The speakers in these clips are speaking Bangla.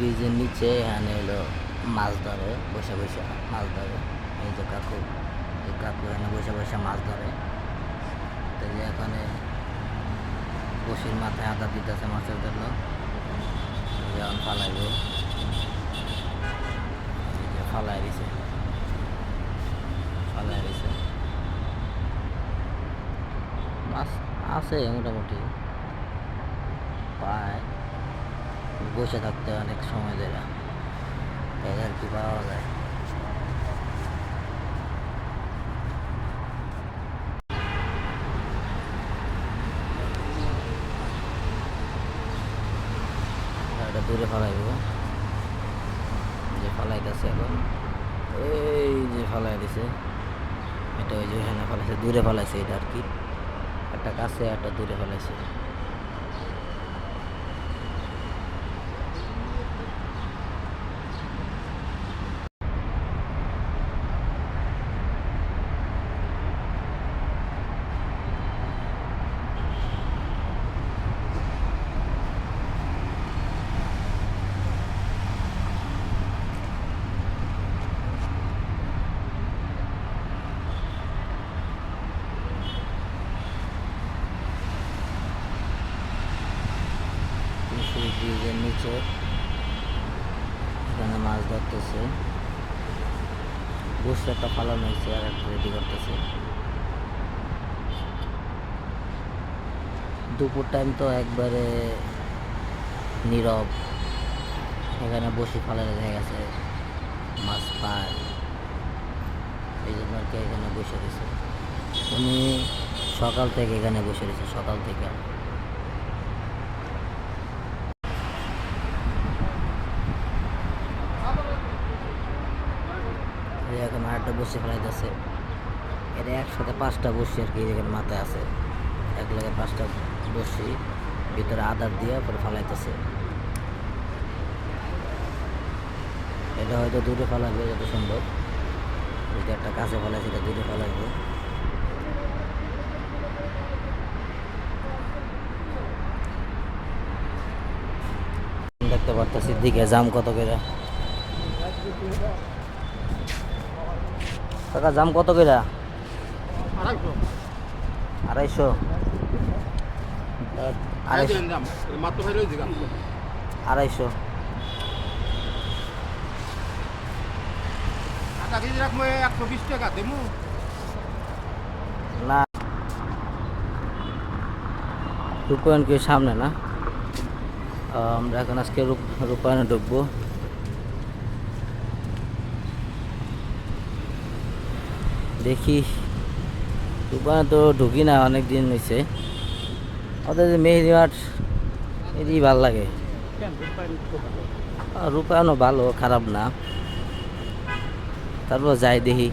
ব্রিজের নিচে এখানে হলো মাছ ধরে, বসে বসে মাছ ধরে। এই যে কাকু, এই কাকু এখানে বসে বসে মাছ ধরে। তো যে এখানে বসির মাথায় আদা দিতেছে মাছের জন্য, যেমন ফালাইব, ফালাই দিছে, ফালাই দিছে। মাছ আছে মোটামুটি, পায় বসে থাকতে অনেক সময় ধরে আর কি পাওয়া যায়। এটা দূরে ফালাইব, যে ফালাইতেছে এখন, এই যে ফালাই দিছে, এটা ওই যে এখানে ফালাইছে, দূরে ফালাইছে এটা আর কি, একটা কাছে একটা দূরে ফালাইছে। ব্রিজের নিচে এখানে মাছ ধরতেছে, বসে একটা ফালানো হয়েছে আর একটা রেডি করতেছে। দুপুর টাইম তো একবারে নীরব, এখানে বসে ফালানো দেখা গেছে মাছ পায়, এই জন্য আর কি এখানে বসে রয়েছে। উনি সকাল থেকে এখানে বসে রয়েছে, সকাল থেকে। এখন আরেকটা বসে ফেলাইতেছে, এটা একসাথে 5টা বসি আর কি এখানে মাথায় আছে, এক লাগে 5টা বসি ভিতরে আদার দিয়ে পরে ফালাইতেছে। এটা হয়তো দূরে ফালাবে যত সম্ভব, যদি একটা কাছে ফেলাই সেটা দূরে ফেলাইবে। দেখতে পারতেছি দিকে জাম কত করে, কাকা জাম কত করে? 250। 250। না রূপায়ণ কি সামনে না? আমরা এখন আজকে রূপায়ণে ঢুকবো। দেখি, রূপায়ণে তো ঢুকি না অনেক দিন হয়েছে। ওদের যে মেহেদি মাঠ এটি ভালো লাগে, রূপায়ণও ভালো, খারাপ না। তারপর যাই দেখি,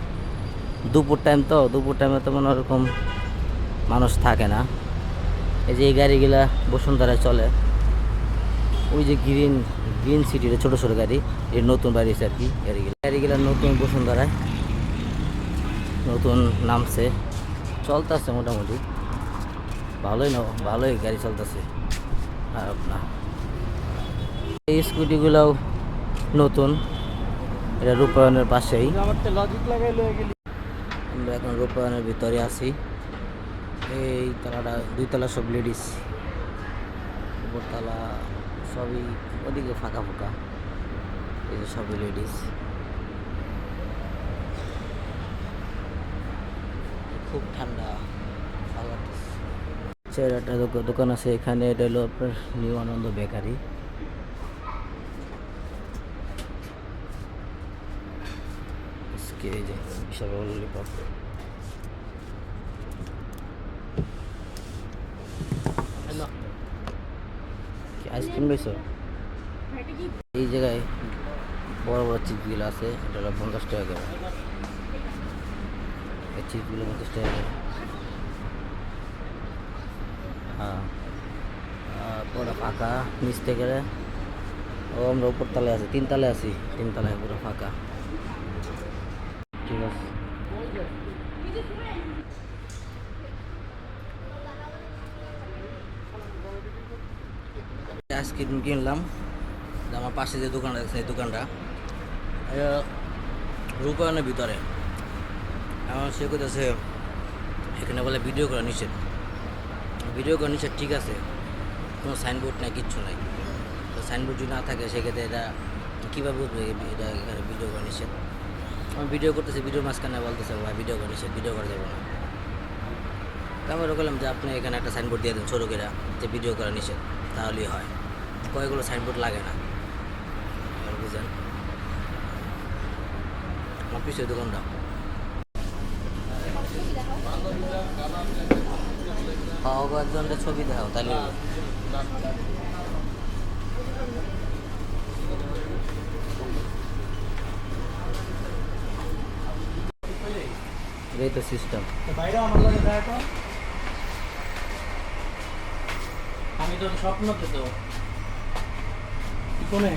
দুপুর টাইম তো, দুপুর টাইমে তো মনে ওরকম মানুষ থাকে না। এই যে এই গাড়িগুলা বসুন্ধরায় চলে, ওই যে গ্রিন গ্রিন সিটির ছোটো ছোটো গাড়ি, এর নতুন বাড়িছে আর কি গাড়িগুলা নতুন বসুন্ধরায় নতুন নামছে, চলতেছে মোটামুটি ভালোই না, ভালোই গাড়ি চলতেছে, খারাপ না। এই স্কুটিগুলোও নতুন, এটা রূপায়ণের পাশেই। আমরা এখন রূপায়ণের ভিতরে আছি, এই তলাটা 2 তলা সব লেডিস, উপরতলা সবই ওদিকে ফাঁকা ফাঁকা, এই যে সবই লেডিস। খুব ঠান্ডা একটা দোকান আছে এখানে, এটা হলো আপনার নিউ আনন্দ বেকারি। এই যে বিশাল ললিপপ, আইসক্রিম রয়েছে এই জায়গায়, বড় বড় চিপসগুলো আছে, এটা হলো 50 টাকা করে, এই চিপসগুলো 50 টাকা করে। হ্যাঁ পুরো ফাঁকা নিচ থেকে। ও আমরা উপর তলায় আছি, 3 তলায় আছি, 3 তলায় পুরো ফাঁকা। ঠিক আছে, আইসক্রিম কিনলাম, আমার আমার পাশে যে দোকানটা দেখছেন এই দোকানটা রূপায়ণের ভিতরে। এখন সে করতেছে এখানে বলে ভিডিও করা নিষেধ। ভিডিও করা নিষেধ ঠিক আছে, কোনো সাইনবোর্ড নাই, কিচ্ছু নাই। তো সাইনবোর্ড যদি না থাকে সেক্ষেত্রে এটা কীভাবে বুঝবে এটা এখানে ভিডিও করা নিষেধ? আমি ভিডিও করতেছি, ভিডিওর মাঝখানে বলতেছে ভাই ভিডিও করা নিষেধ, ভিডিও করা যাবে না। তো আমি বললাম যে আপনি এখানে একটা সাইনবোর্ড দিয়ে দেন ছোটো করে যে ভিডিও করা নিষেধ, তাহলেই হয়। কয়েকগুলো সাইনবোর্ড লাগে না, বুঝলেন? আমার পিছিয়ে দোকানটা কয়েকজনটা ছবি দেখাও তাহলে এই তো সিস্টেম। বাইরে আমার লাগে দেখো, আমি তো স্বপ্নতে তো কোনে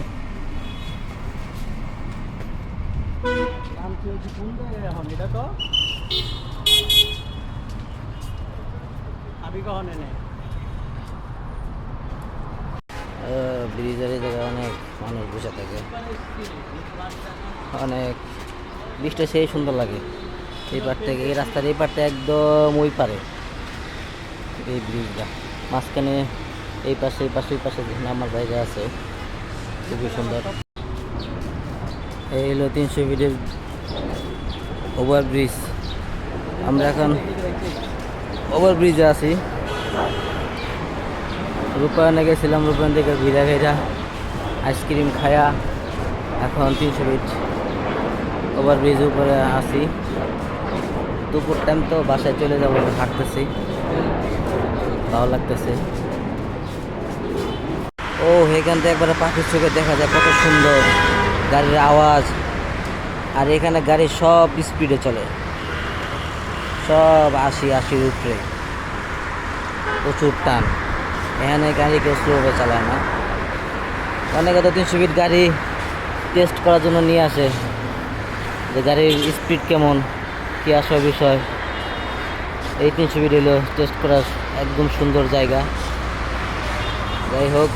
নাম কি হচ্ছে কোন জায়গায় এখন এটা তো আমি কখন এনে ব্রিজের এই জায়গায় অনেক মানুষ বসে থাকে, অনেক ব্রিজটা সেই সুন্দর লাগে। এই পার থেকে এই রাস্তার এই পারটা একদম ওই পারে এই ব্রিজটা, মাঝখানে এই পাশে এই পাশে এই পাশে নামার জায়গা আছে, খুবই সুন্দর। এই হলো 300 ফিটের ওভার ব্রিজ। আমরা এখন ওভার ব্রিজে আছি। রূপায়ণে গেছিলাম, রূপায়ণ থেকে ঘিরা ঘিরা আইসক্রিম খায়া এখন 300 ফিট ওভার ব্রিজের উপরে আছি। দুপুর টাইম তো বাসায় চলে যাবো, হাঁটতেছি, ভালো লাগতেছে। ও এখান থেকে একবারে পাখির চোখে দেখা যায় কত সুন্দর গাড়ির আওয়াজ। আর এখানে গাড়ি সব স্পিডে চলে, সব 80 উপরে, প্রচুর টান। এখানে গাড়ি কেউ স্লোভাবে চালায় না। অনেকে তো 300 ফিট গাড়ি টেস্ট করার জন্য নিয়ে আসে যে গাড়ির স্পিড কেমন, কী আসা বিষয়। এই 300 ফিট হলো টেস্ট করার একদম সুন্দর জায়গা। যাই হোক,